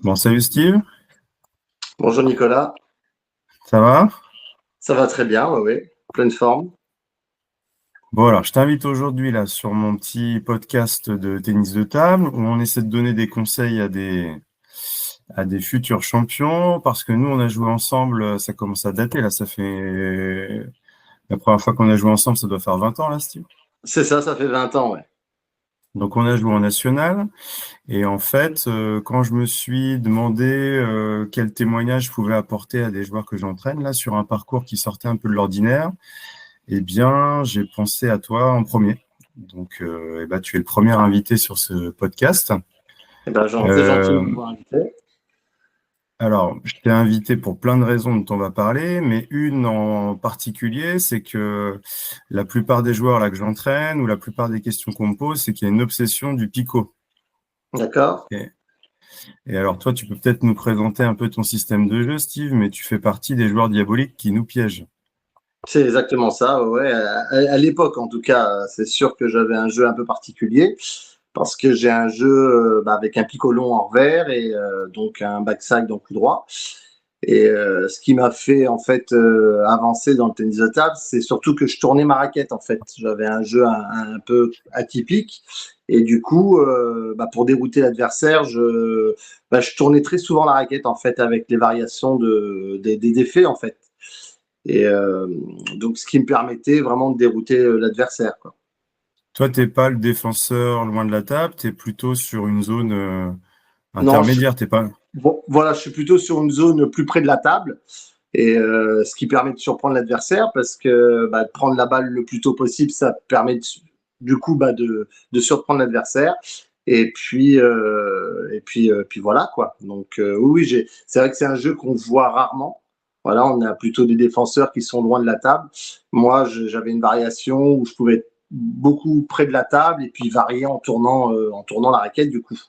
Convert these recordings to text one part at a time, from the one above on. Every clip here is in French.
Bon, salut Steve, Bonjour Nicolas, ça va? ça va très bien, oui, pleine forme. Bon, alors, je t'invite aujourd'hui là sur mon petit podcast de tennis de table où on essaie de donner des conseils à des futurs champions parce que nous, on a joué ensemble, ça commence à dater là, ça fait la première fois qu'on a joué ensemble, ça doit faire 20 ans là, Steve. C'est ça, ça fait 20 ans, ouais. Donc, on a joué en national et en fait, quand je me suis demandé quel témoignage je pouvais apporter à des joueurs que j'entraîne là sur un parcours qui sortait un peu de l'ordinaire, eh bien, j'ai pensé à toi en premier. Donc, eh ben, tu es le premier invité sur ce podcast. Eh ben, c'est gentil de Euh, m'avoir invité. alors, je t'ai invité pour plein de raisons dont on va parler, mais une en particulier, c'est que la plupart des joueurs là que j'entraîne ou la plupart des questions qu'on me pose, c'est qu'il y a une obsession du picot. D'accord? Et, et alors, toi, tu peux peut-être nous présenter un peu ton système de jeu, Steve, mais tu fais partie des joueurs diaboliques qui nous piègent. C'est exactement ça, ouais. À l'époque, en tout cas, c'est sûr que j'avais un jeu un peu particulier parce que j'ai un jeu avec un picot long en revers et donc un backside en coup droit. Et ce qui m'a fait en fait avancer dans le tennis de table, c'est surtout que je tournais ma raquette en fait. J'avais un jeu un peu atypique et du coup, pour dérouter l'adversaire, je tournais très souvent la raquette en fait avec les variations des défaits en fait. Et donc ce qui me permettait vraiment de dérouter l'adversaire, quoi. Toi, t'es pas le défenseur loin de la table, tu es plutôt sur une zone Non, intermédiaire. T'es pas. bon, voilà, je suis plutôt sur une zone plus près de la table. Et ce qui permet de surprendre l'adversaire parce que de prendre la balle le plus tôt possible, ça permet du coup de surprendre l'adversaire. Et puis voilà quoi. Donc oui, c'est vrai que c'est un jeu qu'on voit rarement. Voilà, on a plutôt des défenseurs qui sont loin de la table. Moi, j'avais une variation où je pouvais être beaucoup près de la table et puis varier en tournant la raquette du coup.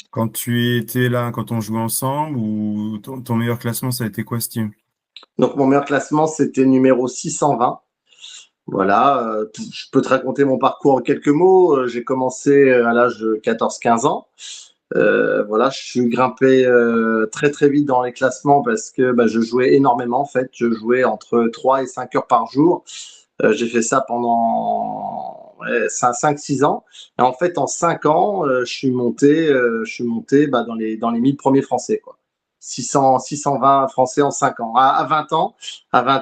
Quand tu étais là, quand on jouait ensemble, ou ton meilleur classement, ça a été quoi, Steve? Donc mon meilleur classement, c'était numéro 620. Voilà, je peux te raconter mon parcours en quelques mots. J'ai commencé à l'âge de 14-15 ans. Voilà, je suis grimpé très très vite dans les classements parce que je jouais énormément en fait. Je jouais entre 3 et 5 heures par jour. J'ai fait ça pendant 5-6 ans. Et en fait, en 5 ans, je suis monté dans les 1000 premiers français, quoi. 620 français en 5 ans. À 20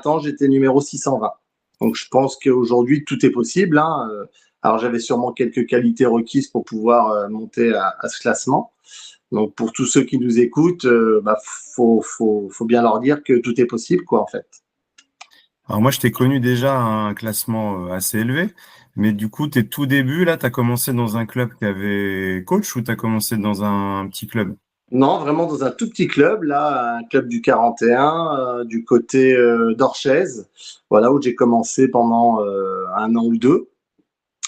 ans, j'étais numéro 620. Donc, je pense qu'aujourd'hui, tout est possible, hein. Alors, j'avais sûrement quelques qualités requises pour pouvoir monter à ce classement. Donc, pour tous ceux qui nous écoutent, faut bien leur dire que tout est possible, quoi, en fait. Alors moi, je t'ai connu déjà à un classement assez élevé, mais du coup, tes tout débuts, là, tu as commencé dans un club qui avait coach ou tu as commencé dans un petit club? Non, vraiment dans un tout petit club, là, un club du 41, du côté d'Orchez, voilà, où j'ai commencé pendant un an ou deux.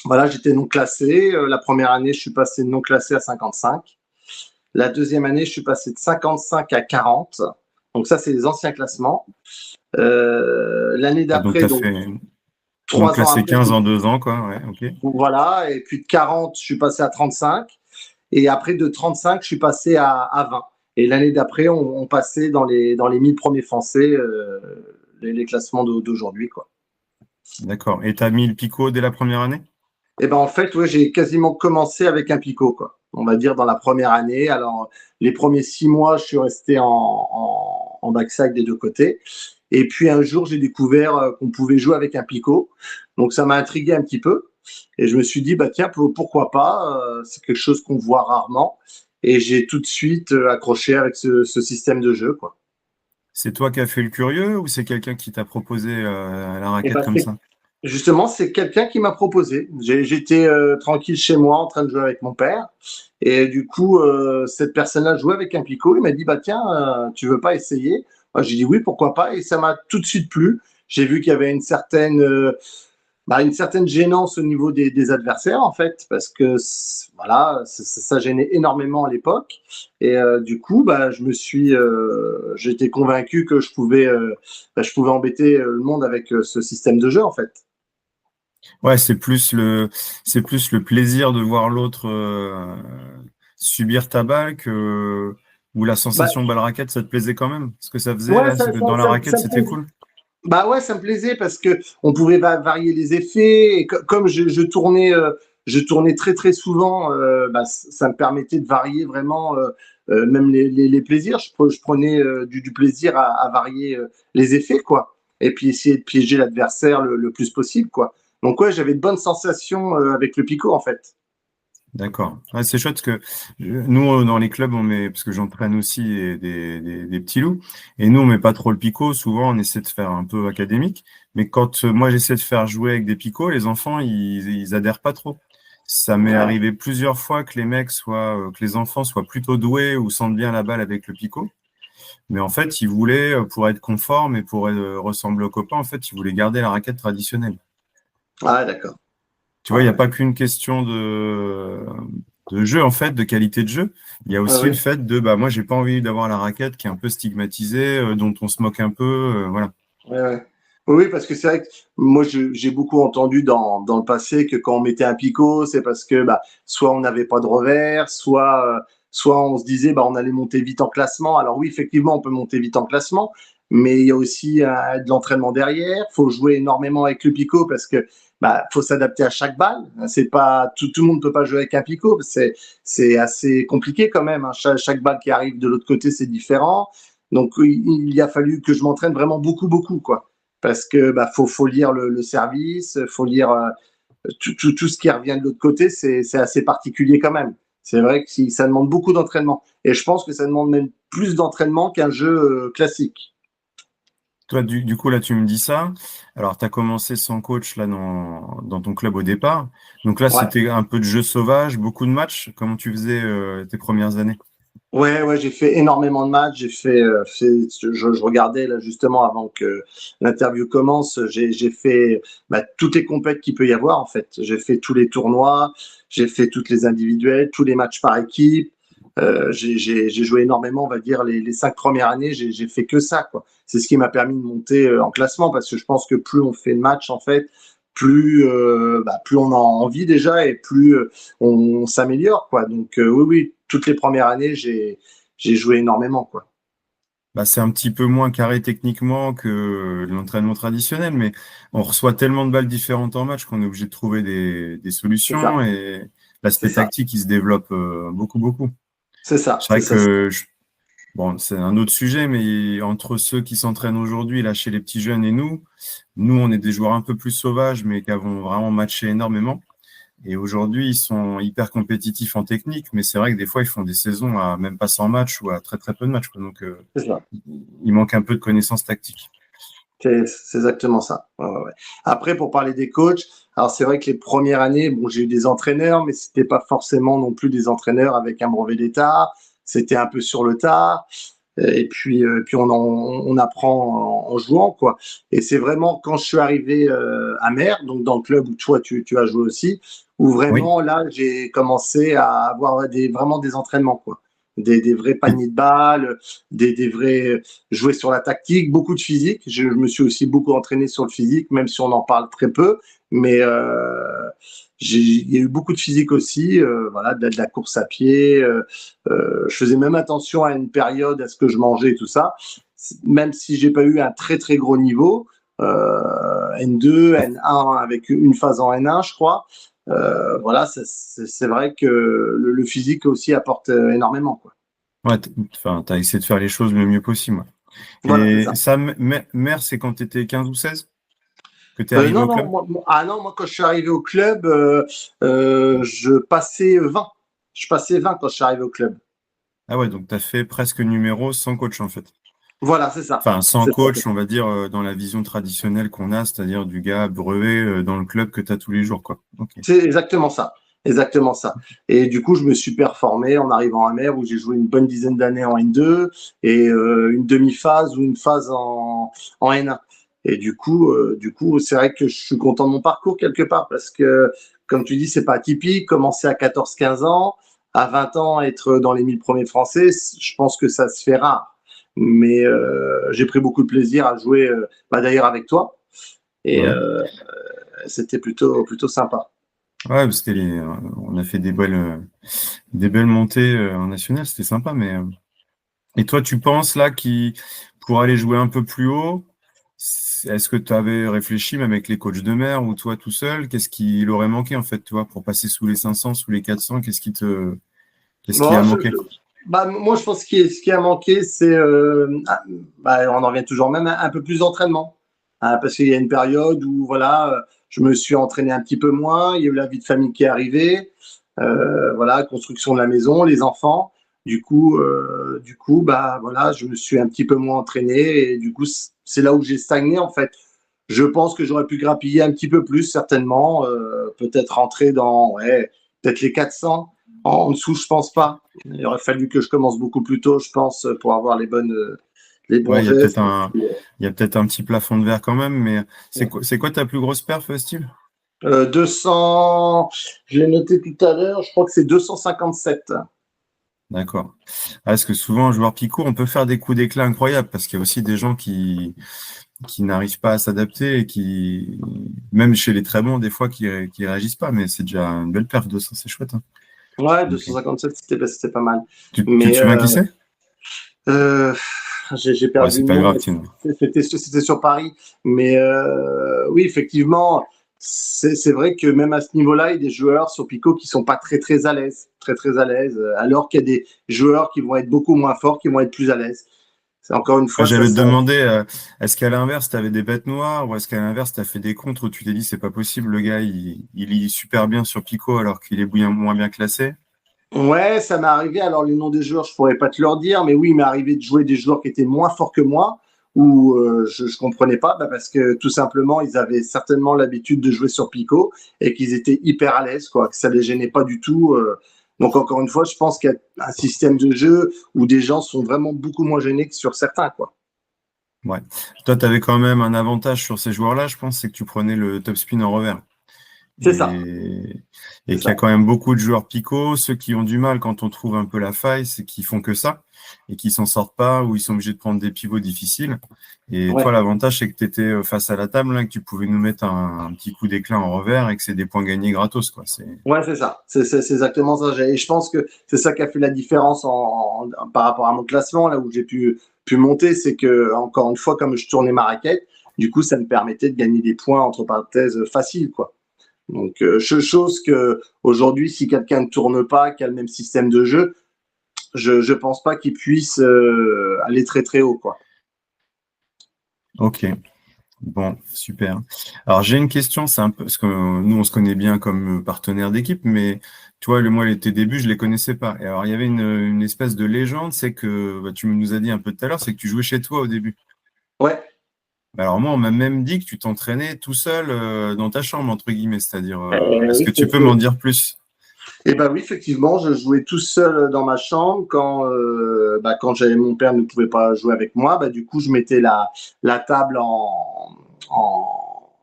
Voilà, j'étais non classé. La première année, je suis passé de non classé à 55. La deuxième année, je suis passé de 55 à 40. Donc ça, c'est les anciens classements. L'année Ah, donc, tu d'après, as donc fait donc 3 ans classé après, 15 en 2 ans, quoi. Ouais, ok. voilà, et puis de 40, je suis passé à 35. Et après, de 35, je suis passé à 20. Et l'année d'après, on passait dans les 1000 premiers Français, les classements d'aujourd'hui, quoi. D'accord. Et tu as mis le picot dès la première année? Et ben en fait, ouais, j'ai quasiment commencé avec un picot, quoi. On va dire dans la première année. Alors, les premiers 6 mois, je suis resté en backside des deux côtés. Et puis un jour, j'ai découvert qu'on pouvait jouer avec un picot. Donc ça m'a intrigué un petit peu. Et je me suis dit, bah tiens, pourquoi pas? C'est quelque chose qu'on voit rarement. Et j'ai tout de suite accroché avec ce système de jeu, quoi. C'est toi qui as fait le curieux ou c'est quelqu'un qui t'a proposé la Et raquette ben, comme ça? justement, c'est quelqu'un qui m'a proposé. J'étais tranquille chez moi en train de jouer avec mon père. Et du coup, cette personne-là jouait avec un picot. Il m'a dit, bah tiens, tu veux pas essayer? Moi, j'ai dit oui, pourquoi pas. Et ça m'a tout de suite plu. J'ai vu qu'il y avait une certaine gênance au niveau des adversaires, en fait, parce que voilà, ça gênait énormément à l'époque. Et du coup, j'étais convaincu que je pouvais embêter le monde avec ce système de jeu, en fait. Ouais, c'est plus le plaisir de voir l'autre subir ta balle ou la Bah, sensation balle-raquette, ça te plaisait quand même? Ce que ça faisait ouais, là, c'est que dans la raquette, c'était cool? bah ouais, ça me plaisait parce que on pouvait varier les effets. Et comme je tournais très très souvent, bah, ça me permettait de varier vraiment même les plaisirs. Je prenais du plaisir à varier les effets, quoi. Et puis essayer de piéger l'adversaire le plus possible, quoi. Donc ouais, j'avais de bonnes sensations avec le picot, en fait. D'accord. Ouais, c'est chouette parce que nous, dans les clubs, parce que j'entraîne aussi des petits loups, et nous, on met pas trop le picot. Souvent, on essaie de faire un peu académique. Mais quand moi, j'essaie de faire jouer avec des picots, les enfants, ils adhèrent pas trop. Ça m'est Ouais, arrivé plusieurs fois que que les enfants soient plutôt doués ou sentent bien la balle avec le picot. Mais en fait, ils voulaient, pour être conformes et pour ressembler aux copains, en fait, ils voulaient garder la raquette traditionnelle. ah, d'accord. Tu vois, il Ouais, n'y a ouais. pas qu'une question de jeu, en fait, de qualité de jeu. Il y a Ouais, aussi le ouais. fait bah, moi, j'ai pas envie d'avoir la raquette qui est un peu stigmatisée, dont on se moque un peu, voilà. Ouais, ouais. Oui, parce que c'est vrai que moi, j'ai beaucoup entendu dans le passé que quand on mettait un picot, c'est parce que bah, soit on n'avait pas de revers, soit on se disait bah, on allait monter vite en classement. Alors oui, effectivement, on peut monter vite en classement, mais il y a aussi de l'entraînement derrière. Il faut jouer énormément avec le picot parce que bah, faut s'adapter à chaque balle. C'est pas tout le monde peut pas jouer avec un picot. C'est assez compliqué quand même, hein. Chaque balle qui arrive de l'autre côté, c'est différent. Donc il a fallu que je m'entraîne vraiment beaucoup, beaucoup, quoi. Parce que bah, faut lire le service, faut lire tout ce qui revient de l'autre côté, c'est assez particulier quand même. C'est vrai que ça demande beaucoup d'entraînement. Et je pense que ça demande même plus d'entraînement qu'un jeu classique. Toi, du coup, là, tu me dis ça. Alors, tu as commencé sans coach là dans ton club au départ. Donc là, Ouais. c'était un peu de jeu sauvage, beaucoup de matchs. Comment tu faisais tes premières années? Ouais, ouais, j'ai fait énormément de matchs. Je regardais là justement avant que l'interview commence. J'ai fait bah, toutes les compètes qu'il peut y avoir en fait. J'ai fait tous les tournois, j'ai fait toutes les individuelles, tous les matchs par équipe. J'ai joué énormément, on va dire les 5 premières années. J'ai fait que ça quoi. C'est ce qui m'a permis de monter en classement parce que je pense que plus on fait de matchs en fait, plus on a envie déjà et plus on s'améliore quoi. Donc oui, oui, toutes les premières années, j'ai joué énormément quoi. Bah, c'est un petit peu moins carré techniquement que l'entraînement traditionnel, mais on reçoit tellement de balles différentes en match qu'on est obligé de trouver des C'est solutions ça, et c'est l'aspect ça, tactique, il se développe beaucoup, beaucoup. c'est ça, C'est c'est vrai ça. que, bon, c'est un autre sujet, mais entre ceux qui s'entraînent aujourd'hui, là, chez les petits jeunes et nous, on est des joueurs un peu plus sauvages, mais qui avons vraiment matché énormément. Et aujourd'hui, ils sont hyper compétitifs en technique, mais c'est vrai que des fois, ils font des saisons à même pas 100 matchs ou à très, très peu de matchs, quoi. Donc, C'est ça. il manque un peu de connaissances tactiques. C'est exactement ça. Ouais, ouais, ouais. Après, pour parler des coachs, alors c'est vrai que les premières années, bon, j'ai eu des entraîneurs, mais c'était pas forcément non plus des entraîneurs avec un brevet d'État. C'était un peu sur le tard. Et puis on apprend en jouant, quoi. Et c'est vraiment quand je suis arrivé à Mer, donc dans le club où toi tu as joué aussi, où Oui. vraiment là j'ai commencé à avoir vraiment des entraînements, quoi. Des vrais Et paniers de balles, des vrais jouer sur la tactique, beaucoup de physique. Je me suis aussi beaucoup entraîné sur le physique, même si on en parle très peu. Mais il y a eu beaucoup de physique aussi, voilà, de la course à pied. Je faisais même attention à une période, à ce que je mangeais et tout ça. Même si j'ai pas eu un très très gros niveau, N2, N1 avec une phase en N1, je crois. Voilà, c'est vrai que le physique aussi apporte énormément, quoi. ouais, enfin, t'as essayé de faire les choses le mieux possible. Ouais. Voilà, c'est Et ça. ça, mère, c'est quand tu étais 15 ou 16 que tu es arrivé Non, au non, club? ah non, moi quand je suis arrivé au club, je passais 20. Je passais 20 quand je suis arrivé au club. Ah ouais, donc tu as fait presque numéro sans coach en fait. Voilà, c'est ça. Enfin, sans C'est ça, c'est coach, ça. on va dire, dans la vision traditionnelle qu'on a, c'est-à-dire du gars brevet dans le club que tu as tous les jours, quoi. Ok. C'est exactement ça. Exactement ça. Et du coup, je me suis performé en arrivant à Mer où j'ai joué une bonne dizaine d'années en N2 et une demi-phase ou une phase en N1. Et du coup, c'est vrai que je suis content de mon parcours quelque part parce que, comme tu dis, c'est pas atypique. Commencer à 14-15 ans, à 20 ans, être dans les 1000 premiers français, je pense que ça se fait rare. Mais j'ai pris beaucoup de plaisir à jouer, bah, d'ailleurs avec toi. Et Ouais. c'était plutôt sympa. Ouais, on a fait des belles montées en national, c'était sympa. Mais et toi, tu penses là pour aller jouer un peu plus haut, est-ce que tu avais réfléchi même avec les coachs de mer ou toi tout seul, qu'est-ce qu'il aurait manqué en fait, tu vois, pour passer sous les 500, sous les 400, qu'est-ce qui Bon, a manqué? bah, moi, je pense que ce qui a manqué, c'est, on en revient toujours même, un peu plus d'entraînement. Hein, parce qu'il y a une période où, voilà, je me suis entraîné un petit peu moins, il y a eu la vie de famille qui est arrivée, voilà, construction de la maison, les enfants. Du coup, bah, voilà, je me suis un petit peu moins entraîné et du coup, c'est là où j'ai stagné, en fait. Je pense que j'aurais pu grappiller un petit peu plus, certainement, peut-être rentrer dans, ouais, peut-être les 400. En dessous, je pense pas. Il aurait fallu que je commence beaucoup plus tôt, je pense, pour avoir les bons Ouais, gestes. il y a peut-être un petit plafond de verre quand même, mais c'est quoi ta plus grosse perf, Steve? 200, je l'ai noté tout à l'heure, je crois que c'est 257. D'accord. Ah, parce que souvent, un joueur picot, on peut faire des coups d'éclat incroyables parce qu'il y a aussi des gens qui n'arrivent pas à s'adapter et même chez les très bons, des fois, qui réagissent pas. Mais c'est déjà une belle perf, 200, c'est chouette, hein. Ouais, Ok. 257, c'était pas mal. Tu te Mais souviens qui c'est? euh, j'ai Ouais, perdu c'est le pas nom, grave, mais tiens. c'était sur Paris. Mais oui, effectivement, c'est vrai que même à ce niveau-là, il y a des joueurs sur Pico qui sont pas très très à l'aise, très très à l'aise, alors qu'il y a des joueurs qui vont être beaucoup moins forts, qui vont être plus à l'aise. C'est encore une Ouais, fois ça. j'allais te demander, est-ce qu'à l'inverse, tu avais des bêtes noires ou est-ce qu'à l'inverse, tu as fait des contres où tu t'es dit, c'est pas possible, le gars, il lit super bien sur Pico alors qu'il est moins bien classé? Ouais, ça m'est arrivé. Alors, les noms des joueurs, je pourrais pas te leur dire, mais oui, il m'est arrivé de jouer des joueurs qui étaient moins forts que moi, où je comprenais pas, bah, parce que tout simplement, ils avaient certainement l'habitude de jouer sur Pico et qu'ils étaient hyper à l'aise, quoi, que ça les gênait pas du tout. Donc, encore une fois, je pense qu'il y a un système de jeu où des gens sont vraiment beaucoup moins gênés que sur certains, quoi. Ouais. Toi, tu avais quand même un avantage sur ces joueurs-là, je pense, c'est que tu prenais le top spin en revers. C'est ça, Et, c'est et qu'il y a ça. quand même beaucoup de joueurs picots. Ceux qui ont du mal quand on trouve un peu la faille, c'est qu'ils font que ça et qu'ils s'en sortent pas ou ils sont obligés de prendre des pivots difficiles. Et toi, Ouais. l'avantage, c'est que tu étais face à la table, là, que tu pouvais nous mettre un petit coup d'éclat en revers et que c'est des points gagnés gratos, quoi. Ouais, c'est ça. C'est exactement ça. Et je pense que c'est ça qui a fait la différence par rapport à mon classement, là où j'ai pu monter, c'est que, encore une fois, comme je tournais ma raquette, du coup, ça me permettait de gagner des points, entre parenthèses, faciles, quoi. Donc, chose que aujourd'hui, si quelqu'un ne tourne pas, qui a le même système de jeu, je pense pas qu'il puisse aller très très haut, quoi. Ok. Bon, super. Alors j'ai une question, c'est un peu parce que nous on se connaît bien comme partenaire d'équipe, mais tu vois, tes débuts, je les connaissais pas. Et alors il y avait une espèce de légende, c'est que bah, tu nous as dit un peu tout à l'heure, c'est que tu jouais chez toi au début. Ouais. Bah, alors moi, on m'a même dit que tu t'entraînais tout seul dans ta chambre, entre guillemets, c'est-à-dire, est-ce Oui, que tu peux m'en dire plus? et ben oui, effectivement, je jouais tout seul dans ma chambre quand j'avais mon père ne pouvait pas jouer avec moi. Bah, du coup, je mettais la table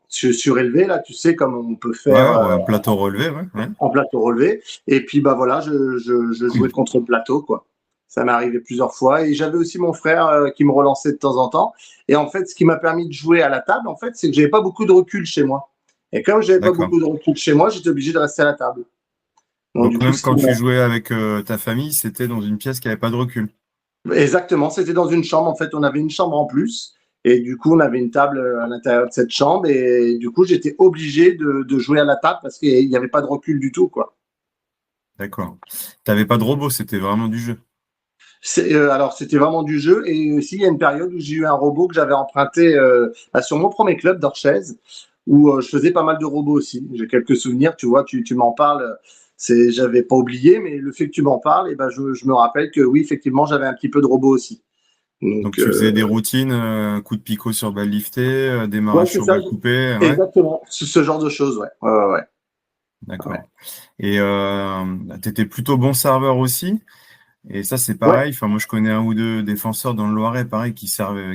surélevé là, tu sais, comme on peut faire Ouais, ouais, un plateau relevé, ouais, ouais. en plateau relevé. Et puis bah voilà, je jouais contre le plateau quoi. Ça m'est arrivé plusieurs fois et j'avais aussi mon frère qui me relançait de temps en temps. Et en fait, ce qui m'a permis de jouer à la table, en fait, c'est que j'avais pas beaucoup de recul chez moi. Et comme j'avais pas D'accord. beaucoup de recul chez moi, j'étais obligé de rester à la table. Donc du Donc coup, même quand tu jouais avec ta famille, c'était dans une pièce qui avait pas de recul. exactement, c'était dans une chambre. En fait, on avait une chambre en plus. Et du coup, on avait une table à l'intérieur de cette chambre. Et du coup, j'étais obligé de jouer à la table parce qu'il n'y avait pas de recul du tout, quoi. D'accord. T'avais pas de robot, c'était vraiment du jeu. Alors, c'était vraiment du jeu. Et aussi, il y a une période où j'ai eu un robot que j'avais emprunté sur mon premier club d'Orchez, où je faisais pas mal de robots aussi. J'ai quelques souvenirs, tu vois, tu m'en parles. J'avais pas oublié, mais le fait que tu m'en parles, et ben, je me rappelle que oui, effectivement, j'avais un petit peu de robots aussi. Donc Donc, tu faisais des routines, coup de picot sur balle liftée, ouais, démarrage c'est sur ça. balle coupée, ouais, Exactement. Ce genre de choses, ouais. Ouais, ouais, ouais. Ouais. d'accord. Et tu étais plutôt bon serveur aussi. Et ça, c'est Ouais, pareil. Enfin, moi, je connais un ou deux défenseurs dans le Loiret, pareil, qui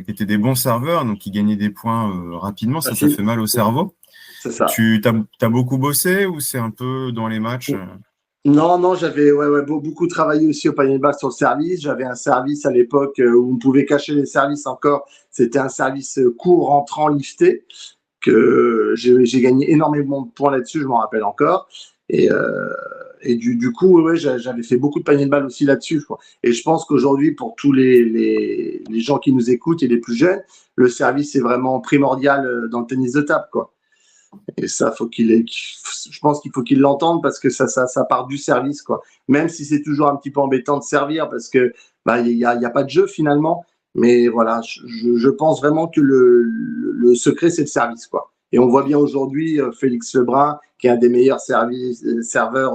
étaient des bons serveurs, donc qui gagnaient des points rapidement. Ça facile. fait mal au cerveau. C'est ça. T'as beaucoup bossé ou c'est un peu dans les matchs? Non, non, j'avais ouais, ouais, beaucoup travaillé aussi au panier de base sur le service. J'avais un service à l'époque où on pouvait cacher les services encore. C'était un service court, rentrant, lifté, que j'ai gagné énormément de points là-dessus, je m'en rappelle encore. Et, euh, et du coup, ouais, j'avais fait beaucoup de paniers de balles aussi là-dessus, quoi. Et je pense qu'aujourd'hui, pour tous les gens qui nous écoutent et les plus jeunes, le service est vraiment primordial dans le tennis de table, quoi. Et ça, je pense qu'il faut qu'ils l'entendent parce que ça part du service, quoi. Même si c'est toujours un petit peu embêtant de servir parce que bah, y a pas de jeu finalement. Mais voilà, je pense vraiment que le secret, c'est le service, quoi. Et on voit bien aujourd'hui Félix Lebrun, qui est un des meilleurs serveurs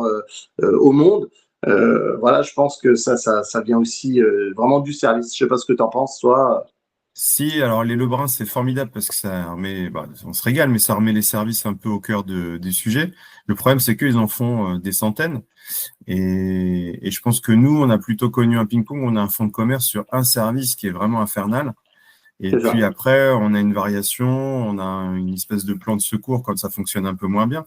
au monde. Voilà, je pense que ça vient aussi vraiment du service. Je sais pas ce que tu en penses, toi. Si, alors les Lebrun, c'est formidable parce que ça remet, bah, on se régale, mais ça remet les services un peu au cœur des sujets. Le problème, c'est qu'ils en font des centaines. Et je pense que nous, on a plutôt connu un ping-pong, on a un fonds de commerce sur un service qui est vraiment infernal. Et C'est ça. puis après, on a une variation, on a une espèce de plan de secours quand ça fonctionne un peu moins bien.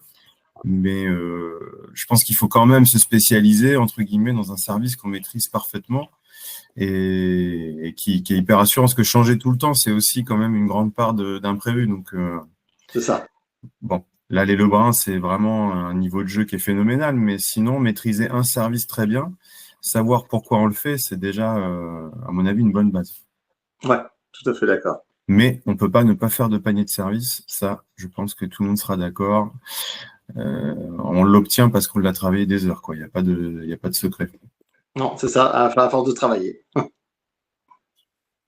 Mais je pense qu'il faut quand même se spécialiser, entre guillemets, dans un service qu'on maîtrise parfaitement et qui est hyper rassurant. Parce que changer tout le temps, c'est aussi quand même une grande part d'imprévu. Donc, C'est ça. bon, là, les Lebrun, c'est vraiment un niveau de jeu qui est phénoménal. Mais sinon, maîtriser un service très bien, savoir pourquoi on le fait, c'est déjà, à mon avis, une bonne base. Ouais, tout à fait d'accord. Mais on peut pas ne pas faire de panier de service. Ça, je pense que tout le monde sera d'accord. On l'obtient parce qu'on l'a travaillé des heures, quoi. Il y a pas de secret. Non, c'est ça, à force de travailler.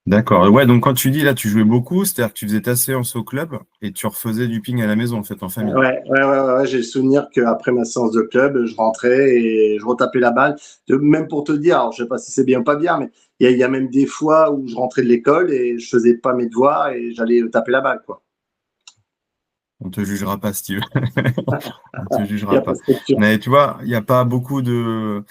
D'accord. Ouais, donc quand tu dis là, tu jouais beaucoup, c'est-à-dire que tu faisais ta séance au club et tu refaisais du ping à la maison, en fait, en famille. Ouais, j'ai le souvenir qu'après ma séance de club, je rentrais et je retapais la balle. Même pour te dire, alors je sais pas si c'est bien ou pas bien, mais il y a même des fois où je rentrais de l'école et je faisais pas mes devoirs et j'allais taper la balle, quoi. On te jugera pas, Steve. On te Il y jugera a pas pas. de structure. Mais tu vois, il n'y a pas beaucoup de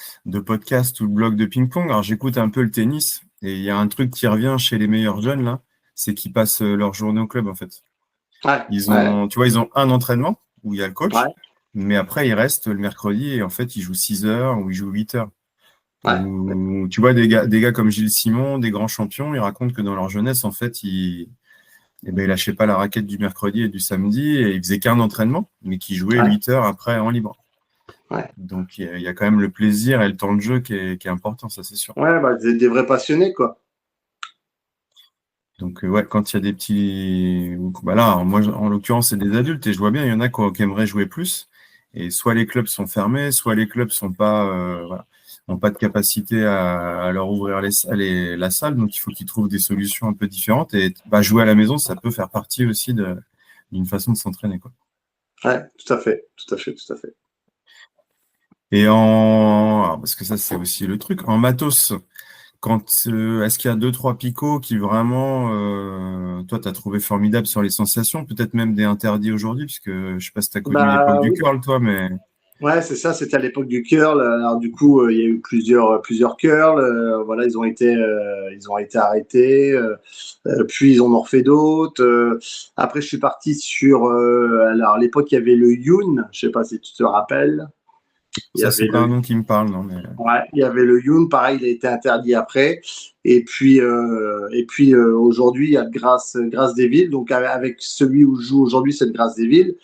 podcasts ou de blogs de ping-pong. Alors j'écoute un peu le tennis et il y a un truc qui revient chez les meilleurs jeunes là, c'est qu'ils passent leur journée au club en fait. Ouais, Tu vois, ils ont un entraînement où il y a le coach, ouais, mais après ils restent le mercredi et en fait ils jouent 6 heures ou ils jouent 8 heures. ouais. Ou tu vois des gars comme Gilles Simon, des grands champions, ils racontent que dans leur jeunesse en fait ils lâchaient pas la raquette du mercredi et du samedi et ils faisaient qu'un entraînement, mais qui jouaient Ouais, 8 heures après en libre. ouais. Donc il y a quand même le plaisir et le temps de jeu qui est important, ça c'est sûr. Ouais, bah, des vrais passionnés, quoi. Donc ouais, quand il y a des petits, bah là, moi en l'occurrence c'est des adultes et je vois bien, il y en a qui aimeraient jouer plus. Et soit les clubs sont fermés, soit les clubs sont pas, voilà, n'ont pas de capacité à leur ouvrir la salle. Donc il faut qu'ils trouvent des solutions un peu différentes. Et bah, jouer à la maison, ça peut faire partie aussi d'une façon de s'entraîner, quoi. Ouais, tout à fait, tout à fait, tout à fait. Et alors, parce que ça c'est aussi le truc, en matos. Est-ce qu'il y a deux, trois picots qui vraiment, toi, tu as trouvé formidable sur les sensations, peut-être même des interdits aujourd'hui, puisque je sais pas si tu as connu l'époque Bah du oui. curl, toi, mais Ouais, c'est ça, c'était à l'époque du curl. Alors du coup, il y a eu plusieurs curls. Voilà, ils ont été arrêtés. Puis ils en ont refait d'autres. Après, je suis parti sur. Alors à l'époque, il y avait le Youn. Je sais pas si tu te rappelles. Il y ça, c'est avait pas le. un nom qui me parle, non, mais Ouais, il y avait le Youn. Pareil, il a été interdit après. Et puis aujourd'hui, il y a le Grasse des Villes. Donc avec celui où je joue aujourd'hui, c'est le Grasse des Villes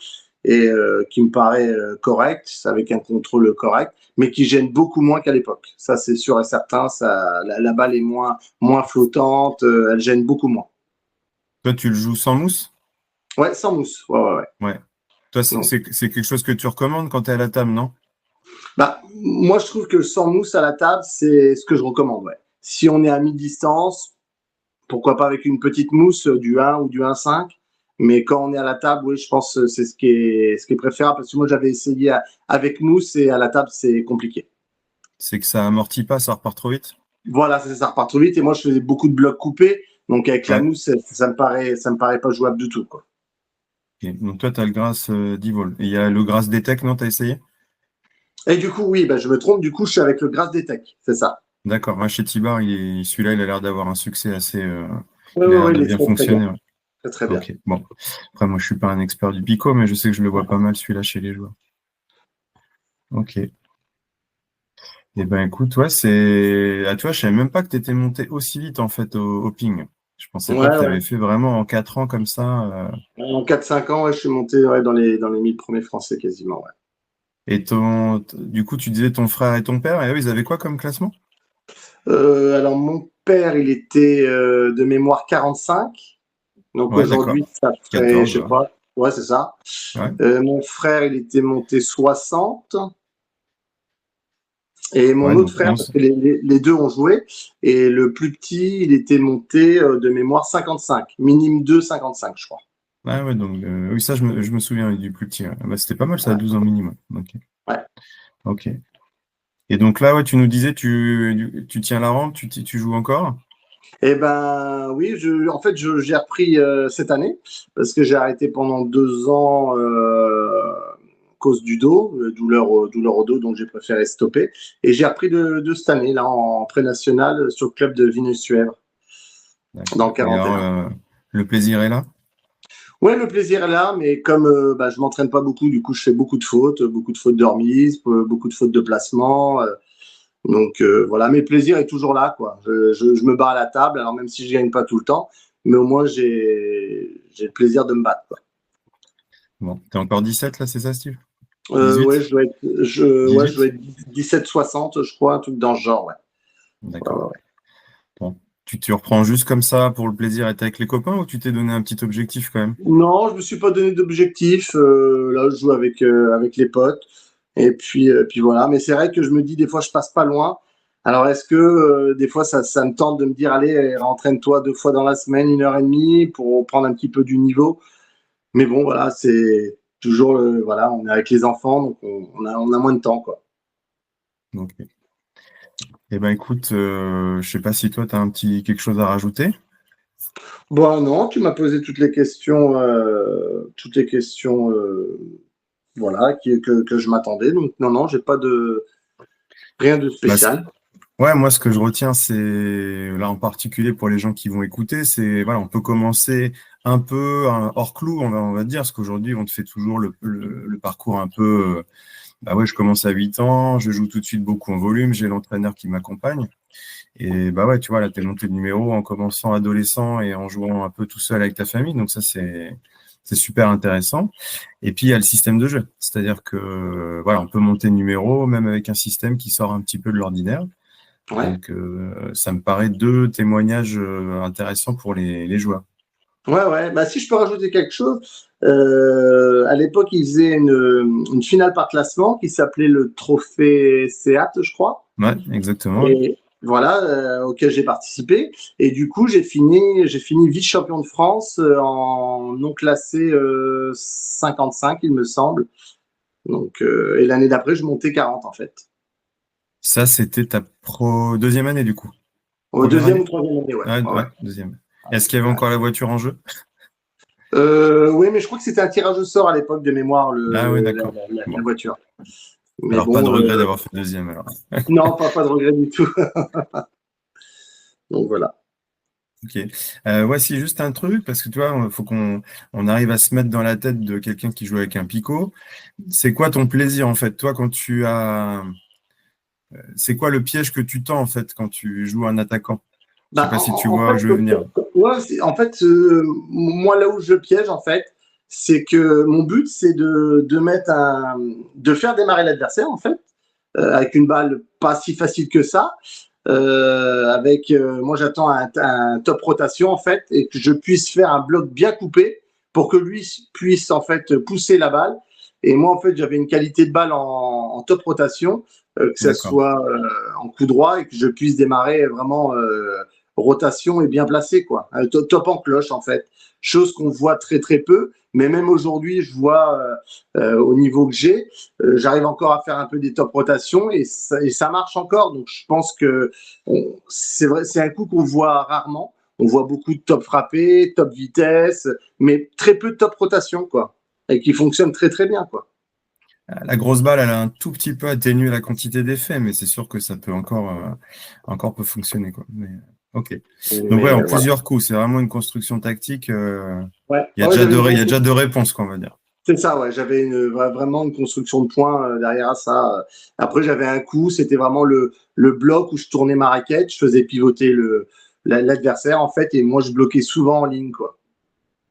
et qui me paraît correct, avec un contrôle correct, mais qui gêne beaucoup moins qu'à l'époque. Ça, c'est sûr et certain. La balle est moins flottante, elle gêne beaucoup moins. toi, tu le joues sans mousse? Ouais, sans mousse. Ouais, ouais, ouais. Ouais. Toi, Non. c'est quelque chose que tu recommandes quand tu es à la table, non? Bah, moi, je trouve que sans mousse à la table, c'est ce que je recommande. Ouais. Si on est à mi-distance, pourquoi pas avec une petite mousse du 1 ou du 1,5. Mais quand on est à la table, oui, je pense que c'est ce qui est préférable parce que moi, j'avais essayé avec mousse et à la table, c'est compliqué. C'est que ça amortit pas, ça repart trop vite? Voilà, ça repart trop vite. Et moi, je faisais beaucoup de blocs coupés. Donc, avec la Ouais. mousse, ça me paraît pas jouable du tout, quoi. Ok. Donc toi, tu as le Grasse d'Ivol. Et il y a le Grasse Détec, non? Tu as essayé? Et du coup, oui, bah, je me trompe. Du coup, je suis avec le Grasse des Tech. C'est ça. D'accord. Ouais, chez Tibar, celui-là, il a l'air d'avoir un succès assez. Oui, Il a oui, l'air oui, de il est bien très, très bien. fonctionner. Ouais. Très, très bien. Ok, bon. Après, moi, je suis pas un expert du Pico, mais je sais que je le vois pas mal celui-là chez les joueurs. Ok. Eh ben, écoute, ouais, tu vois, je savais même pas que tu étais monté aussi vite, en fait, au ping. Je pensais pas que Ouais, tu ouais. avais fait vraiment en 4 ans comme ça. En 4-5 ans, ouais, je suis monté ouais, dans les 1000 premiers Français quasiment. Ouais. Et du coup, tu disais ton frère et ton père, et eux, ils avaient quoi comme classement? Alors, mon père, il était de mémoire 45. Donc Ouais, d'accord. aujourd'hui, ça ferait, 14, je sais ouais. pas, ouais, c'est ça. Ouais, Mon frère, il était monté 60. Et mon ouais, autre donc frère, parce 11. que les deux ont joué, et le plus petit, il était monté de mémoire 55. Minime 2, 55, je crois. Ah ouais, donc oui, ça, je me souviens du plus petit. Ouais. Ah bah, c'était pas mal, ça, à Ouais. 12 ans minimum. Ok. Ouais. Ok. Et donc là, ouais, tu nous disais, tu tiens la rampe, tu joues encore? Eh ben oui, en fait, j'ai repris cette année parce que j'ai arrêté pendant 2 ans à cause du dos, douleur au dos, donc j'ai préféré stopper. Et j'ai repris de cette année là en pré-national sur le club de Villeneuve-Suèvre dans D'accord. le Et alors, 41. le plaisir est là? Ouais, le plaisir est là, mais comme bah, je m'entraîne pas beaucoup, du coup, je fais beaucoup de fautes de remise, beaucoup de fautes de placement. Donc voilà, mais le plaisir est toujours là, quoi. Je me bats à la table, alors même si je gagne pas tout le temps, mais au moins j'ai le plaisir de me battre, quoi. Bon, t'es encore 17 là, c'est ça, Steve? 18? Ouais, je dois 18? être 17-60, je crois, un truc dans ce genre, ouais. Ouais, D'accord. ouais, ouais. Bon. Tu reprends juste comme ça pour le plaisir et t'es avec les copains ou tu t'es donné un petit objectif quand même? Non, je me suis pas donné d'objectif. Là, je joue avec les potes. Et puis voilà. Mais c'est vrai que je me dis, des fois, je passe pas loin. Alors, est-ce que des fois, ça me tente de me dire, allez, entraîne-toi 2 fois dans la semaine, 1 heure et demie, pour prendre un petit peu du niveau. Mais bon, voilà, c'est toujours, voilà, on est avec les enfants, donc on a moins de temps, quoi. Ok. Eh ben écoute, je sais pas si toi tu as un petit quelque chose à rajouter. Bon, non, tu m'as posé toutes les questions, voilà, que je m'attendais. Donc, non, non, j'ai pas de rien de Bah, spécial. ouais, moi ce que je retiens, c'est là en particulier pour les gens qui vont écouter, c'est voilà, on peut commencer un peu hors clou, on va dire, parce qu'aujourd'hui on te fait toujours le parcours un peu. Bah ouais, je commence à 8 ans, je joue tout de suite beaucoup en volume, j'ai l'entraîneur qui m'accompagne. Et bah ouais, tu vois, là, t'es monté de numéro en commençant adolescent et en jouant un peu tout seul avec ta famille. Donc ça, c'est super intéressant. Et puis, il y a le système de jeu. C'est-à-dire que, voilà, on peut monter de numéro même avec un système qui sort un petit peu de l'ordinaire. Ouais. Donc, ça me paraît deux témoignages intéressants pour les joueurs. Ouais, ouais. Bah, si je peux rajouter quelque chose, à l'époque, ils faisaient une finale par classement qui s'appelait le Trophée Seat, je crois. Ouais, exactement. Ouais. Et voilà, auquel j'ai participé. Et du coup, j'ai fini vice-champion de France en non classé 55, il me semble. Donc, et l'année d'après, je montais 40 en fait. Ça, c'était ta deuxième année, du coup. Au Première deuxième année? ou troisième année, ouais. Ouais, Ouais, ouais, ouais. deuxième. Est-ce qu'il y avait encore la voiture en jeu? Oui, mais je crois que c'était un tirage au sort à l'époque de mémoire, Ah oui, le, la, d'accord. la- la- la Bon. voiture. Mais Alors, pas de bon, regret d'avoir fait deuxième, alors. non, pas de regret du tout. Donc voilà. Ok. Ouais, c'est juste un truc, parce que tu vois, il faut qu'on arrive à se mettre dans la tête de quelqu'un qui joue avec un picot. C'est quoi ton plaisir, en fait? Toi, quand tu as. C'est quoi le piège que tu tends, en fait, quand tu joues un attaquant? Je sais Bah, pas si tu en vois où fait, je veux venir. ouais, en fait, moi là où je piège, en fait, c'est que mon but, c'est de faire démarrer l'adversaire, en fait, avec une balle pas si facile que ça. Moi, j'attends un top rotation, en fait, et que je puisse faire un bloc bien coupé pour que lui puisse, en fait, pousser la balle. Et moi, en fait, j'avais une qualité de balle en top rotation, que ça D'accord. soit en coup droit et que je puisse démarrer vraiment rotation et bien placé, quoi. Top en cloche, en fait. Chose qu'on voit très, très peu. Mais même aujourd'hui, je vois au niveau que j'ai, j'arrive encore à faire un peu des top rotations et ça marche encore. Donc, je pense que c'est vrai, c'est un coup qu'on voit rarement. On voit beaucoup de top frappés, top vitesse, mais très peu de top rotation, quoi. Et qui fonctionne très, très bien, quoi. La grosse balle, elle a un tout petit peu atténué la quantité d'effets, mais c'est sûr que ça peut encore peut fonctionner, quoi. Mais, ok. Donc ouais, en Mais voilà. plusieurs coups, c'est vraiment une construction tactique. Ouais, Il y a ouais, déjà il y a déjà deux réponses, quoi, on va dire. c'est ça, ouais. J'avais vraiment une construction de points derrière ça. Après, j'avais un coup, c'était vraiment le bloc où je tournais ma raquette, je faisais pivoter l'adversaire, en fait, et moi, je bloquais souvent en ligne, quoi.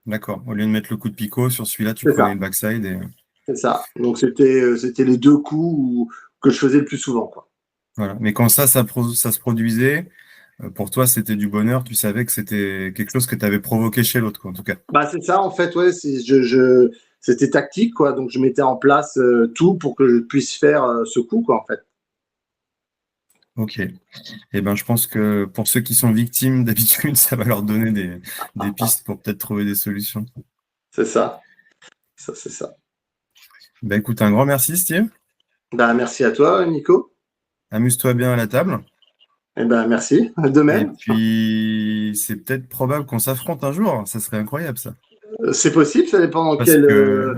D'accord. Au lieu de mettre le coup de picot, sur celui-là, tu C'est prenais ça. le backside et. C'est ça. Donc c'était les 2 coups que je faisais le plus souvent, quoi. Voilà. Mais quand ça se produisait, pour toi, c'était du bonheur. Tu savais que c'était quelque chose que tu avais provoqué chez l'autre, quoi, en tout cas. Bah, c'est ça, en fait, ouais, c'était tactique, quoi. Donc je mettais en place tout pour que je puisse faire ce coup, quoi, en fait. Ok. Eh ben, je pense que pour ceux qui sont victimes d'habitude, ça va leur donner des pistes pour peut-être trouver des solutions. C'est ça. Ça, c'est ça. Ben, écoute, un grand merci, Steve. Bah, merci à toi, Nico. Amuse-toi bien à la table. Eh ben, merci. De Et même. puis, c'est peut-être probable qu'on s'affronte un jour. Ça serait incroyable, ça. C'est possible, ça dépend dans Parce quel. que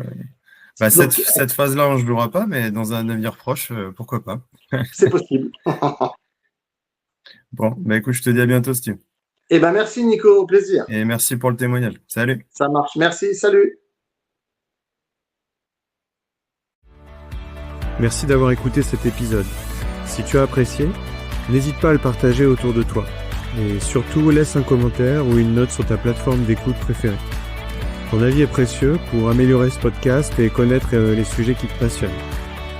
bah, Donc, cette phase-là, on ne jouera pas, mais dans un avenir proche, pourquoi pas. c'est possible. Bon, bah écoute, je te dis à bientôt, Steve. Eh ben, merci, Nico. Au plaisir. Et merci pour le témoignage. Salut. Ça marche. Merci. Salut. Merci d'avoir écouté cet épisode. Si tu as apprécié, n'hésite pas à le partager autour de toi. Et surtout, laisse un commentaire ou une note sur ta plateforme d'écoute préférée. Ton avis est précieux pour améliorer ce podcast et connaître les sujets qui te passionnent.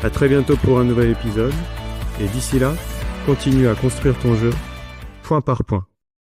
À très bientôt pour un nouvel épisode. Et d'ici là, continue à construire ton jeu, point par point.